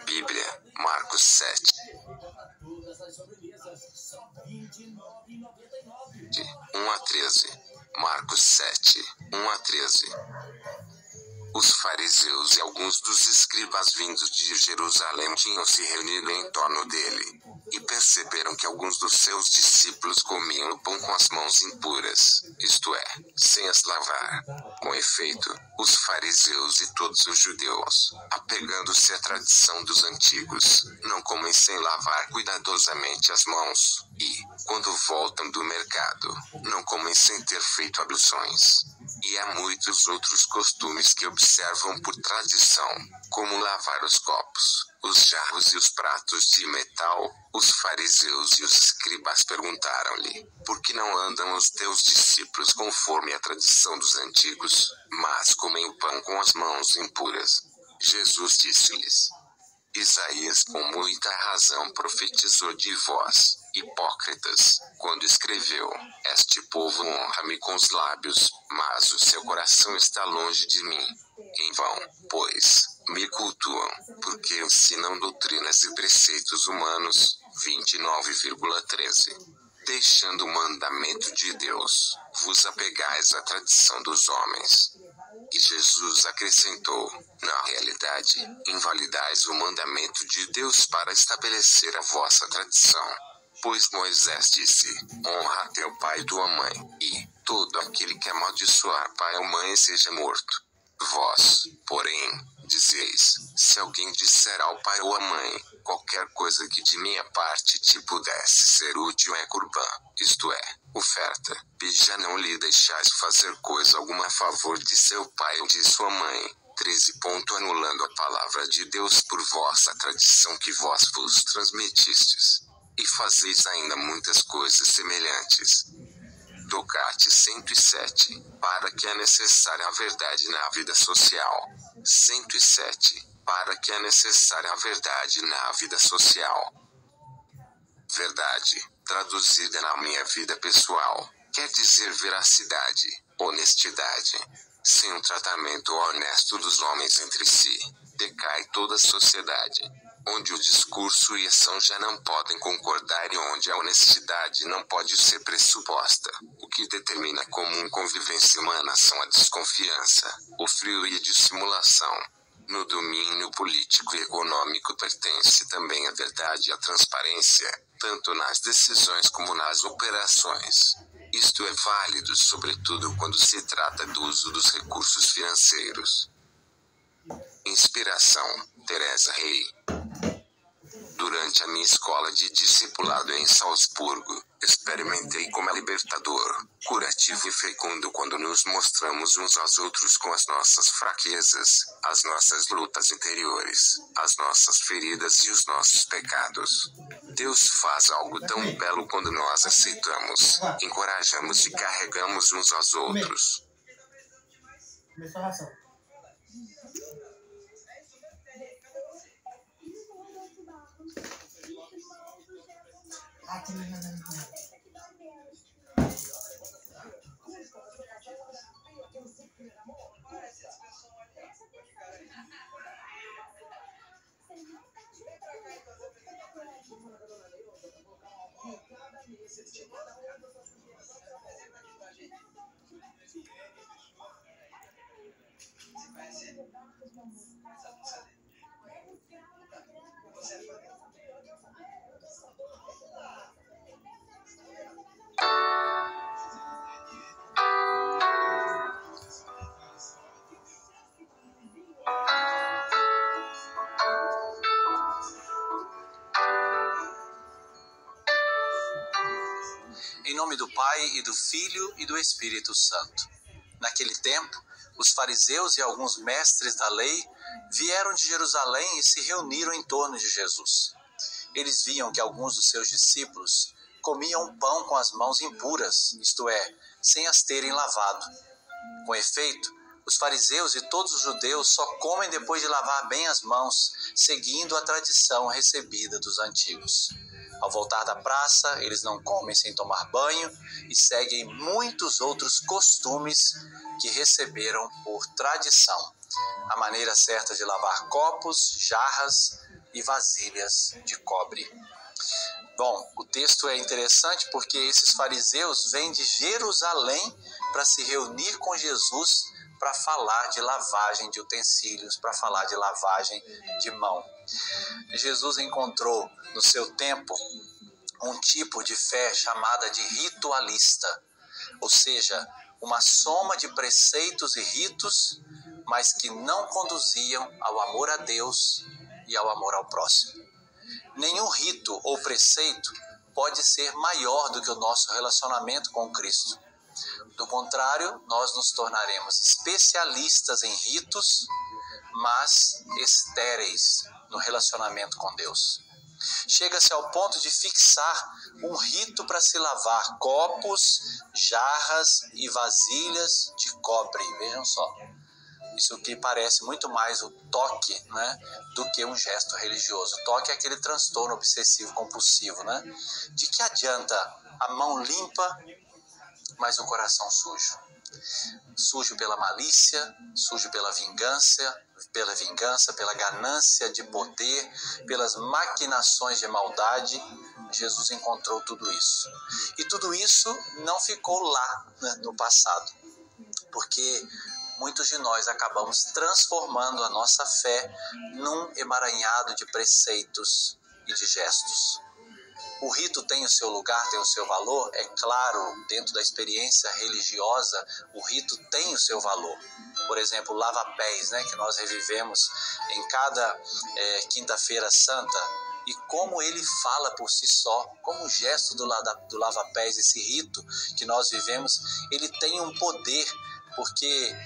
Bíblia, Marcos 7. De 1 a 13. Marcos 7, 1 a 13. Os fariseus e alguns dos escribas vindos de Jerusalém tinham se reunido em torno dele, e perceberam que alguns dos seus discípulos comiam o pão com as mãos impuras, isto é, sem as lavar. Com efeito, os fariseus e todos os judeus, apegando-se à tradição dos antigos, não comem sem lavar cuidadosamente as mãos, e, quando voltam do mercado, não comem sem ter feito abluções. E há muitos outros costumes que observam por tradição, como lavar os copos, os jarros e os pratos de metal. Os fariseus e os escribas perguntaram-lhe: por que não andam os teus discípulos conforme a tradição dos antigos, mas comem o pão com as mãos impuras? Jesus disse-lhes: Isaías com muita razão profetizou de vós, hipócritas, quando escreveu: este povo honra-me com os lábios, mas o seu coração está longe de mim. Em vão, pois, me cultuam, porque ensinam doutrinas e preceitos humanos. 29,13. Deixando o mandamento de Deus, vos apegais à tradição dos homens. E Jesus acrescentou: na realidade, invalidais o mandamento de Deus para estabelecer a vossa tradição. Pois Moisés disse: honra teu pai e tua mãe, e todo aquele que amaldiçoar pai ou mãe seja morto. Vós, porém, dizeis: se alguém disser ao pai ou à mãe, qualquer coisa que de minha parte te pudesse ser útil é curbã, isto é, oferta, e já não lhe deixais fazer coisa alguma a favor de seu pai ou de sua mãe. 13. Anulando a palavra de Deus por vossa tradição que vós vos transmitistes. E fazeis ainda muitas coisas semelhantes. Tocate 107. Para que é necessária a verdade na vida social. 107. Para que é necessária a verdade na vida social. Verdade, traduzida na minha vida pessoal, quer dizer veracidade, honestidade. Sem um tratamento honesto dos homens entre si, decai toda a sociedade. Onde o discurso e a ação já não podem concordar e onde a honestidade não pode ser pressuposta. O que determina a comum convivência humana são a desconfiança, o frio e a dissimulação. No domínio político e econômico pertence também a verdade e a transparência, tanto nas decisões como nas operações. Isto é válido sobretudo quando se trata do uso dos recursos financeiros. Inspiração: Teresa Rey. Durante a minha escola de discipulado em Salzburgo, experimentei como é libertador, curativo e fecundo quando nos mostramos uns aos outros com as nossas fraquezas, as nossas lutas interiores, as nossas feridas e os nossos pecados. Deus faz algo tão belo quando nós aceitamos, encorajamos e carregamos uns aos outros. Em nome do Pai, e do Filho, e do Espírito Santo. Naquele tempo, os fariseus e alguns mestres da lei vieram de Jerusalém e se reuniram em torno de Jesus. Eles viam que alguns dos seus discípulos comiam pão com as mãos impuras, isto é, sem as terem lavado. Com efeito, Os fariseus e todos os judeus só comem depois de lavar bem as mãos, seguindo a tradição recebida dos antigos. Ao voltar da praça, eles não comem sem tomar banho e seguem muitos outros costumes que receberam por tradição. A maneira certa de lavar copos, jarras e vasilhas de cobre. Bom, o texto é interessante porque esses fariseus vêm de Jerusalém para se reunir com Jesus para falar de lavagem de utensílios, para falar de lavagem de mão. Jesus encontrou no seu tempo um tipo de fé chamada de ritualista, ou seja, uma soma de preceitos e ritos, mas que não conduziam ao amor a Deus e ao amor ao próximo. Nenhum rito ou preceito pode ser maior do que o nosso relacionamento com Cristo. Do contrário, nós nos tornaremos especialistas em ritos, mas estéreis no relacionamento com Deus. Chega-se ao ponto de fixar um rito para se lavar copos, jarras e vasilhas de cobre. Vejam só. Isso que parece muito mais o toque, né, do que um gesto religioso. O toque é aquele transtorno obsessivo compulsivo, né? De que adianta a mão limpa, mas o coração sujo? Sujo pela malícia, sujo pela vingança, pela ganância de poder, pelas maquinações de maldade. Jesus encontrou tudo isso. E tudo isso não ficou lá, né, no passado, porque muitos de nós acabamos transformando a nossa fé num emaranhado de preceitos e de gestos. O rito tem o seu lugar, tem o seu valor, é claro, dentro da experiência religiosa, o rito tem o seu valor. Por exemplo, o lava-pés, né, que nós revivemos em cada quinta-feira santa, e como ele fala por si só, como o gesto do lava-pés, esse rito que nós vivemos, ele tem um poder, porque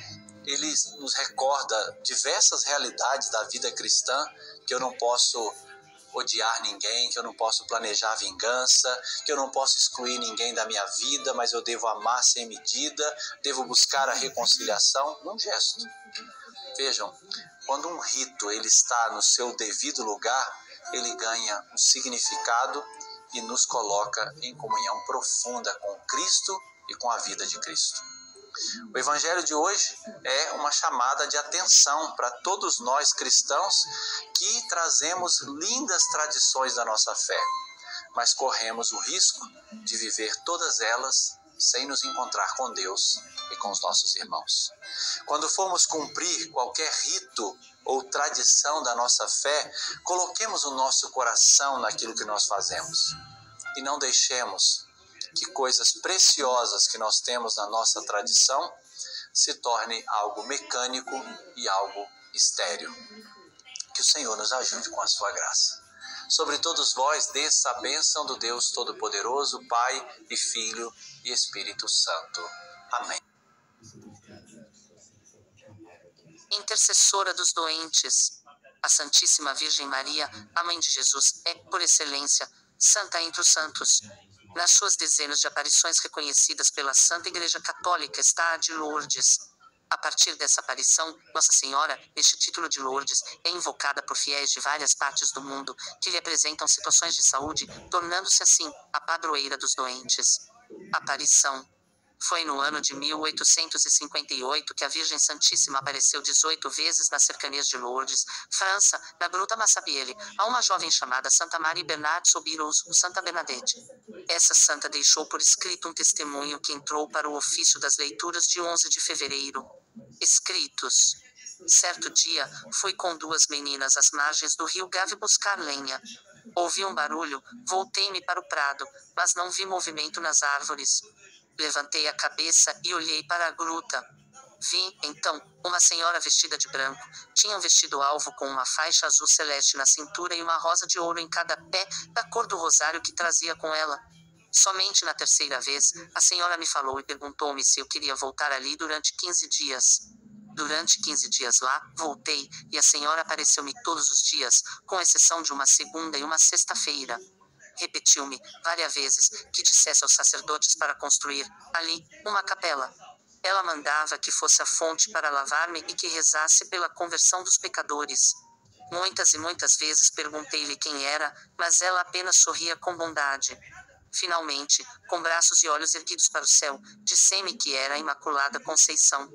ele nos recorda diversas realidades da vida cristã, que eu não posso odiar ninguém, que eu não posso planejar vingança, que eu não posso excluir ninguém da minha vida, mas eu devo amar sem medida, devo buscar a reconciliação num gesto. Vejam, quando um rito ele está no seu devido lugar, ele ganha um significado e nos coloca em comunhão profunda com Cristo e com a vida de Cristo. O evangelho de hoje é uma chamada de atenção para todos nós cristãos que trazemos lindas tradições da nossa fé, mas corremos o risco de viver todas elas sem nos encontrar com Deus e com os nossos irmãos. Quando formos cumprir qualquer rito ou tradição da nossa fé, coloquemos o nosso coração naquilo que nós fazemos e não deixemos que coisas preciosas que nós temos na nossa tradição se torne algo mecânico e algo estéril. Que o Senhor nos ajude com a sua graça. Sobre todos vós, desça a bênção do Deus Todo-Poderoso, Pai e Filho e Espírito Santo. Amém. Intercessora dos doentes, a Santíssima Virgem Maria, a Mãe de Jesus, é, por excelência, santa entre os santos. Nas suas dezenas de aparições reconhecidas pela Santa Igreja Católica está a de Lourdes. A partir dessa aparição, Nossa Senhora, neste título de Lourdes, é invocada por fiéis de várias partes do mundo, que lhe apresentam situações de saúde, tornando-se assim, a padroeira dos doentes. Aparição. Foi no ano de 1858 que a Virgem Santíssima apareceu 18 vezes nas cercanias de Lourdes, França, na Gruta Massabielle, a uma jovem chamada Santa Marie Bernard Soubirous, ou Santa Bernadette. Essa santa deixou por escrito um testemunho que entrou para o ofício das leituras de 11 de fevereiro. Escritos. Certo dia, fui com 2 meninas às margens do rio Gave buscar lenha. Ouvi um barulho, voltei-me para o prado, mas não vi movimento nas árvores. Levantei a cabeça e olhei para a gruta. Vi, então, uma senhora vestida de branco. Tinha um vestido alvo com uma faixa azul celeste na cintura e uma rosa de ouro em cada pé, da cor do rosário que trazia com ela. Somente na terceira vez, a senhora me falou e perguntou-me se eu queria voltar ali durante 15 dias. Durante 15 dias lá, voltei, e a senhora apareceu-me todos os dias, com exceção de uma segunda e uma sexta-feira. Repetiu-me, várias vezes, que dissesse aos sacerdotes para construir, ali, uma capela. Ela mandava que fosse à fonte para lavar-me e que rezasse pela conversão dos pecadores. Muitas e muitas vezes perguntei-lhe quem era, mas ela apenas sorria com bondade. Finalmente, com braços e olhos erguidos para o céu, disse-me que era a Imaculada Conceição.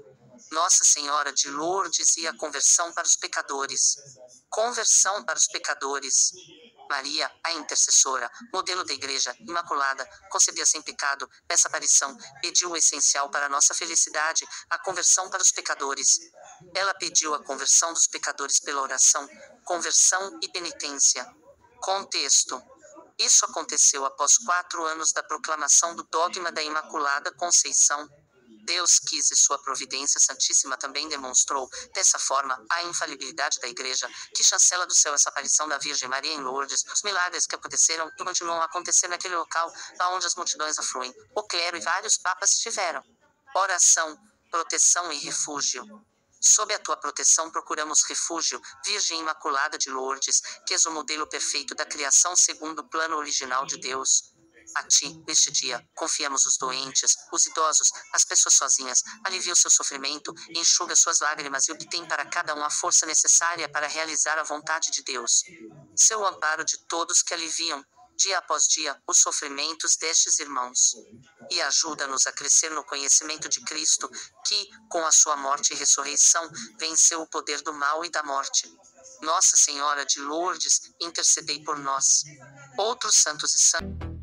Nossa Senhora de Lourdes e a conversão para os pecadores. Conversão para os pecadores. Maria, a intercessora, modelo da Igreja Imaculada, concebida sem pecado, nessa aparição, pediu o essencial para a nossa felicidade, a conversão para os pecadores. Ela pediu a conversão dos pecadores pela oração, conversão e penitência. Contexto. Isso aconteceu após 4 anos da proclamação do dogma da Imaculada Conceição. Deus quis e sua providência santíssima também demonstrou, dessa forma, a infalibilidade da Igreja, que chancela do céu essa aparição da Virgem Maria em Lourdes, os milagres que aconteceram e continuam a acontecer naquele local, aonde as multidões afluem, o clero e vários papas estiveram. Oração, proteção e refúgio. Sob a tua proteção procuramos refúgio, Virgem Imaculada de Lourdes, que és o modelo perfeito da criação segundo o plano original de Deus. A ti, neste dia, confiamos os doentes, os idosos, as pessoas sozinhas, alivia o seu sofrimento, enxuga suas lágrimas e obtém para cada um a força necessária para realizar a vontade de Deus. Seu amparo de todos que aliviam, dia após dia, os sofrimentos destes irmãos. E ajuda-nos a crescer no conhecimento de Cristo, que, com a sua morte e ressurreição, venceu o poder do mal e da morte. Nossa Senhora de Lourdes, intercedei por nós. Outros santos e santos.